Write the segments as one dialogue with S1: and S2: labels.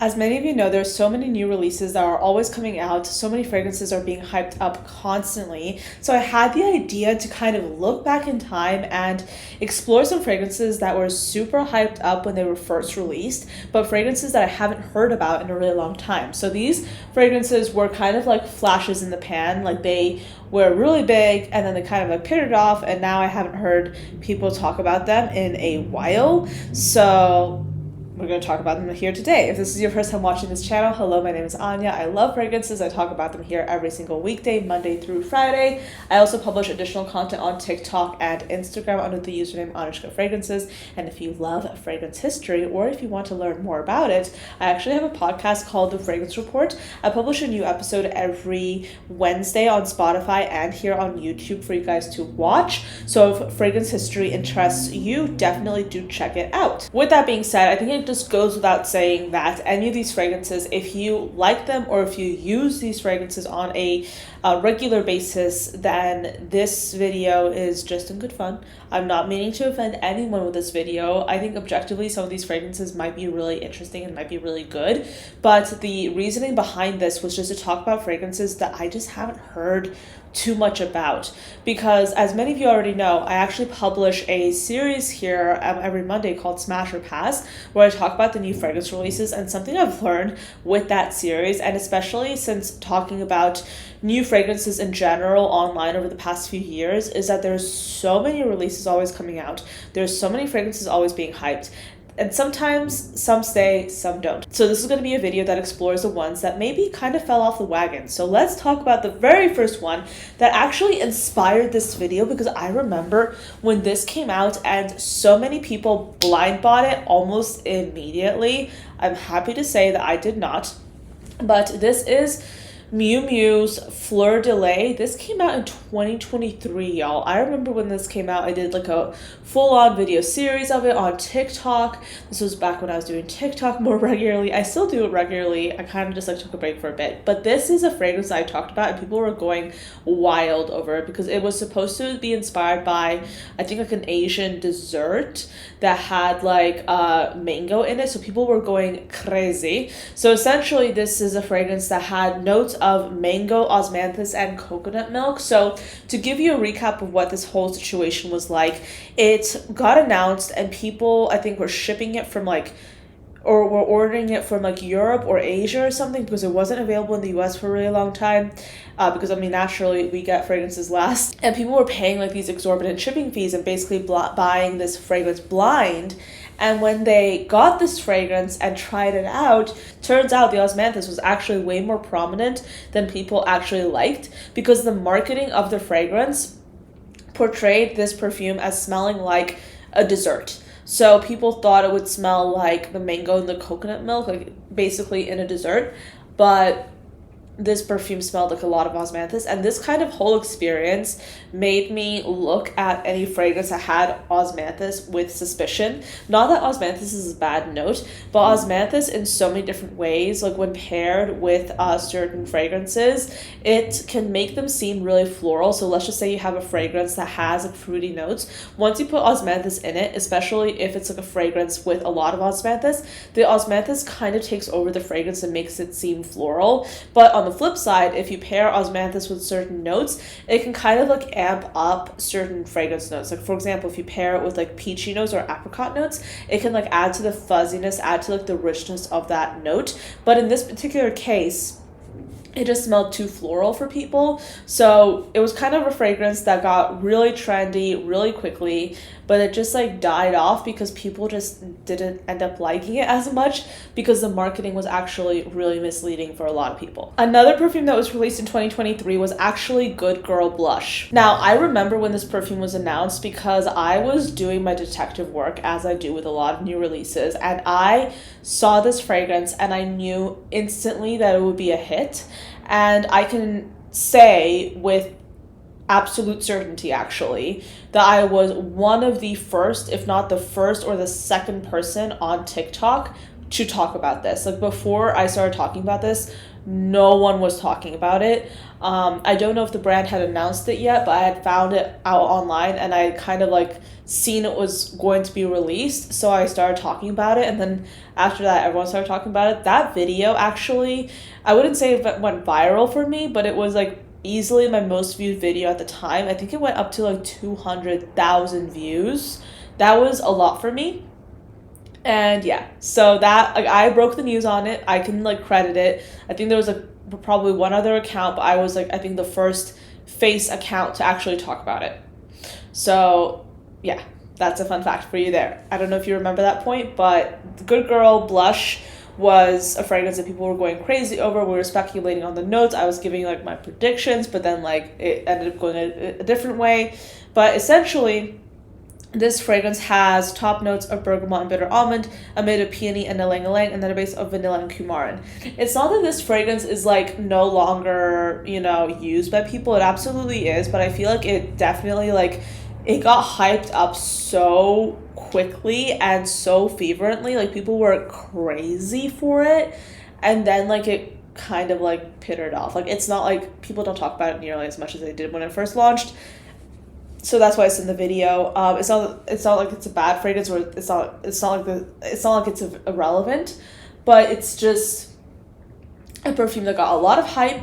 S1: As many of you know, there's so many new releases that are always coming out. So many fragrances are being hyped up constantly. So I had the idea to kind of look back in time and explore some fragrances that were super hyped up when they were first released, but fragrances that I haven't heard about in a really long time. So these fragrances were kind of like flashes in the pan, like they were really big and then they kind of like pittered off, and now I haven't heard people talk about them in a while. So we're going to talk about them here today. If this is your first time watching this channel, hello, my name is Anya. I love fragrances. I talk about them here every single weekday, Monday through Friday. I also publish additional content on TikTok and Instagram under the username ANECHKAFRAGRANCES. And if you love fragrance history, or if you want to learn more about it, I actually have a podcast called The Fragrance Report. I publish a new episode every Wednesday on Spotify and here on YouTube for you guys to watch. So if fragrance history interests you, definitely do check it out. With that being said, I think it just goes without saying that any of these fragrances, if you like them or if you use these fragrances on a regular basis, then this video is just in good fun. I'm not meaning to offend anyone with this video. I think objectively some of these fragrances might be really interesting and might be really good, but the reasoning behind this was just to talk about fragrances that I just haven't heard too much about, because as many of you already know, I actually publish a series here every Monday called Smash or Pass, where I talk about the new fragrance releases. And something I've learned with that series, and especially since talking about new fragrances in general online over the past few years, is that there's so many releases always coming out. There's so many fragrances always being hyped. And sometimes some stay, some don't. So this is going to be a video that explores the ones that maybe kind of fell off the wagon. So let's talk about the very first one that actually inspired this video, because I remember when this came out and so many people blind bought it almost immediately. I'm happy to say that I did not. But this is Miu Miu's Fleur de Lis. This came out in 2023, y'all. I remember when this came out, I did like a full-on video series of it on TikTok. This was back when I was doing TikTok more regularly. I still do it regularly. I kind of just like took a break for a bit. But this is a fragrance that I talked about and people were going wild over it, because it was supposed to be inspired by, I think, like an Asian dessert that had like mango in it. So people were going crazy. So essentially this is a fragrance that had notes of mango, osmanthus, and coconut milk. So to give you a recap of what this whole situation was like, it got announced and people, I think, were shipping it from like, or were ordering it from like Europe or Asia or something, because it wasn't available in the US for a really long time. Because I mean, naturally we get fragrances last, and people were paying like these exorbitant shipping fees and basically buying this fragrance blind. And when they got this fragrance and tried it out, turns out the osmanthus was actually way more prominent than people actually liked, because the marketing of the fragrance portrayed this perfume as smelling like a dessert. So people thought it would smell like the mango and the coconut milk, like basically in a dessert, but this perfume smelled like a lot of osmanthus. And this kind of whole experience made me look at any fragrance that had osmanthus with suspicion. Not that osmanthus is a bad note, but osmanthus in so many different ways, like when paired with certain fragrances, it can make them seem really floral. So let's just say you have a fragrance that has like fruity notes. Once you put osmanthus in it, especially if it's like a fragrance with a lot of osmanthus, the osmanthus kind of takes over the fragrance and makes it seem floral. But on the flip side, if you pair osmanthus with certain notes, it can kind of like amp up certain fragrance notes. Like for example, if you pair it with like peachy notes or apricot notes, it can like add to the fuzziness, add to like the richness of that note. But in this particular case, it just smelled too floral for people. So it was kind of a fragrance that got really trendy really quickly, but it just like died off because people just didn't end up liking it as much, because the marketing was actually really misleading for a lot of people. Another perfume that was released in 2023 was actually Good Girl Blush. Now, I remember when this perfume was announced because I was doing my detective work, as I do with a lot of new releases, and I saw this fragrance and I knew instantly that it would be a hit. And I can say with absolute certainty, actually, that I was one of the first, if not the first or the second person on TikTok to talk about this. Like before I started talking about this, no one was talking about it. I don't know if the brand had announced it yet, but I had found it out online and I had kind of like seen it was going to be released. So I started talking about it. And then after that, everyone started talking about it. That video actually, I wouldn't say it went viral for me, but it was like easily my most viewed video at the time. I think it went up to like 200,000 views. That was a lot for me. And yeah, so that, like, I broke the news on it. I can like credit it. I think there was like probably one other account, but I was like, I think the first face account to actually talk about it. So yeah, that's a fun fact for you there. I don't know if you remember that point, but Good Girl Blush was a fragrance that people were going crazy over. We were speculating on the notes. I was giving like my predictions, but then like it ended up going a different way. But essentially, this fragrance has top notes of bergamot and bitter almond, a mid of peony and ylang-ylang, and then a base of vanilla and coumarin. It's not that this fragrance is like no longer, you know, used by people. It absolutely is, but I feel like it definitely like it got hyped up so quickly and so fervently. Like people were crazy for it, and then like it kind of like pittered off. Like it's not like people don't talk about it nearly as much as they did when it first launched. So that's why it's in the video. It's not like it's a bad fragrance, or it's not like it's irrelevant, but it's just a perfume that got a lot of hype,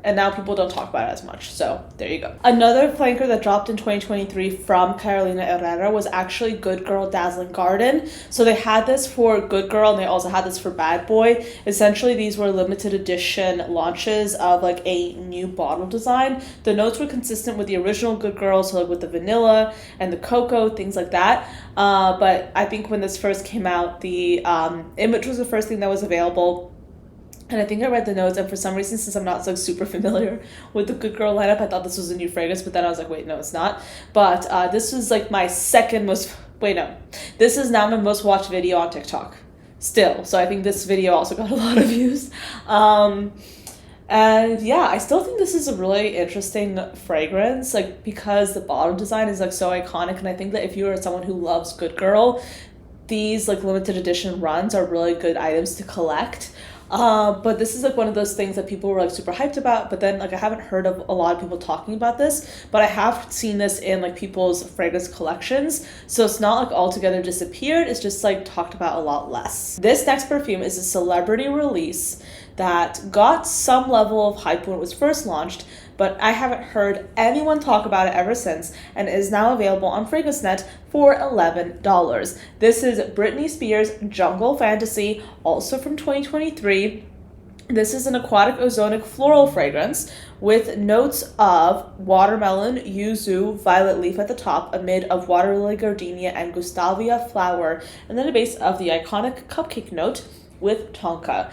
S1: and now people don't talk about it as much. So there you go. Another flanker that dropped in 2023 from Carolina Herrera was actually Good Girl Dazzling Garden. So they had this for Good Girl and they also had this for Bad Boy. Essentially, these were limited edition launches of like a new bottle design. The notes were consistent with the original Good Girl, so like with the vanilla and the cocoa, things like that. But I think when this first came out, the image was the first thing that was available. And I think I read the notes, and for some reason, since I'm not so super familiar with the Good Girl lineup, I thought this was a new fragrance, but then I was like, wait, no, it's not. But this was like my second most, wait, no. This is now my most watched video on TikTok still. So I think this video also got a lot of views. And yeah, I still think this is a really interesting fragrance, like because the bottle design is like so iconic. And I think that if you are someone who loves Good Girl, these like limited edition runs are really good items to collect. But this is like one of those things that people were like super hyped about, but then like I haven't heard of a lot of people talking about this, but I have seen this in like people's fragrance collections. So it's not like altogether disappeared. It's just like talked about a lot less. This next perfume is a celebrity release that got some level of hype when it was first launched, but I haven't heard anyone talk about it ever since, and it is now available on FragranceNet for $11. This is Britney Spears' Jungle Fantasy, also from 2023. This is an aquatic ozonic floral fragrance with notes of watermelon, yuzu, violet leaf at the top, a mid of water lily gardenia and gustavia flower, and then a base of the iconic cupcake note with tonka.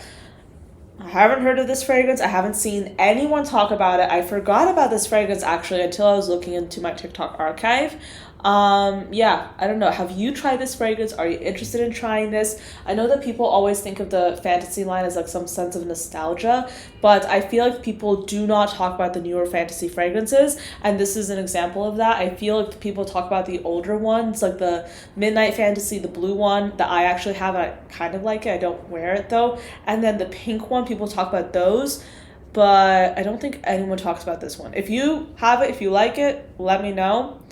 S1: I haven't heard of this fragrance. I haven't seen anyone talk about it. I forgot about this fragrance actually until I was looking into my TikTok archive. Yeah, I don't know. Have you tried this fragrance? Are you interested in trying this? I know that people always think of the fantasy line as like some sense of nostalgia, but I feel like people do not talk about the newer fantasy fragrances, and this is an example of that. I feel like people talk about the older ones, like the Midnight Fantasy, the blue one that I actually have. I kind of like it. I don't wear it though. And then the pink one, people talk about those, but I don't think anyone talks about this one. If you have it, if you like it, let me know.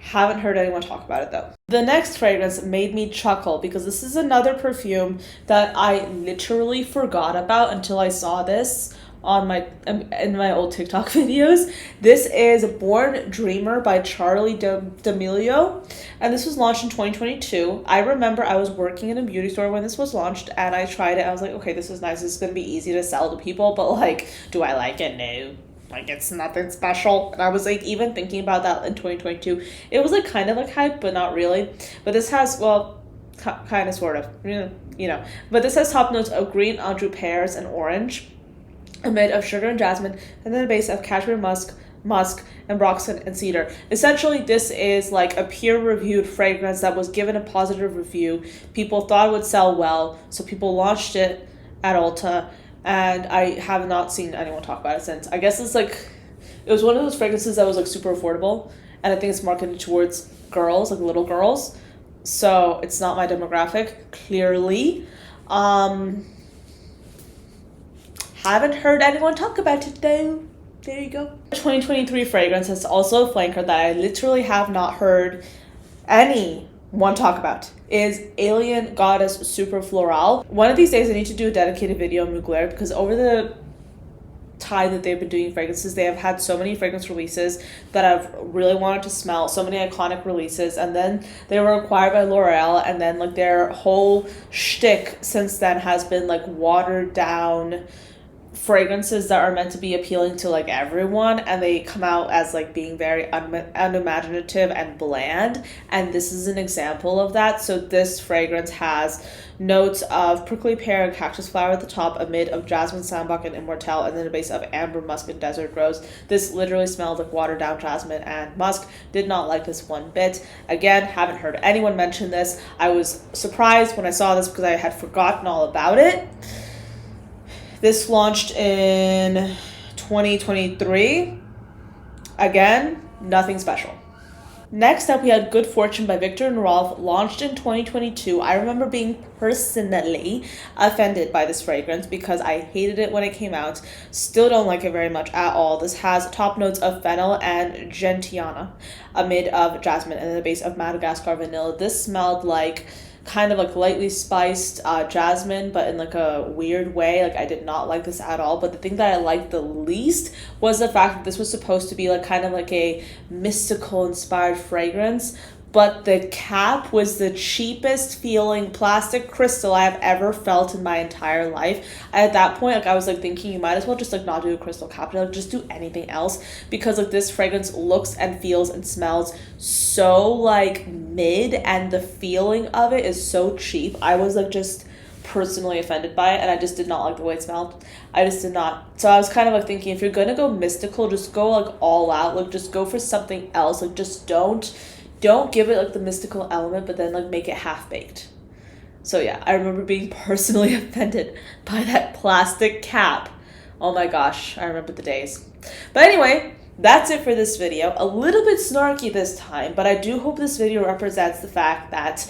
S1: Haven't heard anyone talk about it though. The next fragrance made me chuckle because this is another perfume that I literally forgot about until I saw this on in my old TikTok videos. This is Born Dreamer by Charlie D'Amelio, and this was launched in 2022. I remember I was working in a beauty store when this was launched, and I tried it. I was like, okay, this is nice. This is gonna be easy to sell to people, but like, do I like it? No. Like, it's nothing special. And I was like even thinking about that in 2022. It was like kind of like hype, but not really. But this has, well, kind of sort of, you know. But this has top notes of green, Anjou pears, and orange, a mid of sugar and jasmine, and then a base of cashmere musk, and broxton and cedar. Essentially, this is like a peer-reviewed fragrance that was given a positive review. People thought it would sell well, so people launched it at Ulta. And I have not seen anyone talk about it since. I guess it's like, it was one of those fragrances that was like super affordable. And I think it's marketed towards girls, like little girls. So it's not my demographic, clearly. Haven't heard anyone talk about it though. There you go. 2023 fragrance is also a flanker that I literally have not heard anyone talk about, is Alien Goddess Super Floral. One of these days I need to do a dedicated video on Mugler, because over the time that they've been doing fragrances, they have had so many fragrance releases that I've really wanted to smell, so many iconic releases, and then they were acquired by L'Oreal, and then like their whole shtick since then has been like watered down fragrances that are meant to be appealing to like everyone, and they come out as like being very unimaginative and bland, and this is an example of that. So this fragrance has notes of prickly pear and cactus flower at the top, a mid of jasmine, sambac, and immortelle, and then a base of amber, musk, and desert rose. This literally smells like watered down jasmine and musk. Did not like this one bit. Again, haven't heard anyone mention this. I was surprised when I saw this because I had forgotten all about it. This launched in 2023. Again, nothing special. Next up, we had Good Fortune by Viktor and Rolf, launched in 2022. I remember being personally offended by this fragrance because I hated it when it came out. Still don't like it very much at all. This has top notes of fennel and gentiana, a mid of jasmine, and then a base of Madagascar vanilla. This smelled like kind of like lightly spiced jasmine, but in like a weird way. Like I did not like this at all. But the thing that I liked the least was the fact that this was supposed to be like kind of like a mystical inspired fragrance, but the cap was the cheapest feeling plastic crystal I have ever felt in my entire life. At that point, like I was like thinking you might as well just like not do a crystal cap, like just do anything else, because like this fragrance looks and feels and smells so like mid, and the feeling of it is so cheap. I was like just personally offended by it, and I just did not like the way it smelled. I just did not. So I was kind of like thinking, if you're gonna go mystical, just go like all out, like just go for something else. Like just don't give it like the mystical element, but then like make it half-baked. So yeah, I remember being personally offended by that plastic cap. Oh my gosh, I remember the days. But anyway, that's it for this video. A little bit snarky this time, but I do hope this video represents the fact that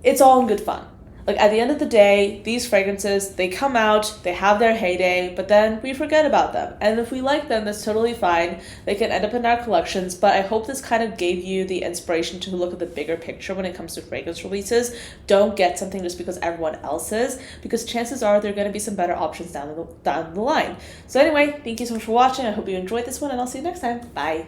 S1: it's all in good fun. Like at the end of the day, these fragrances, they come out, they have their heyday, but then we forget about them. And if we like them, that's totally fine. They can end up in our collections, but I hope this kind of gave you the inspiration to look at the bigger picture when it comes to fragrance releases. Don't get something just because everyone else is, because chances are there are going to be some better options down the line. So anyway, thank you so much for watching. I hope you enjoyed this one, and I'll see you next time. Bye.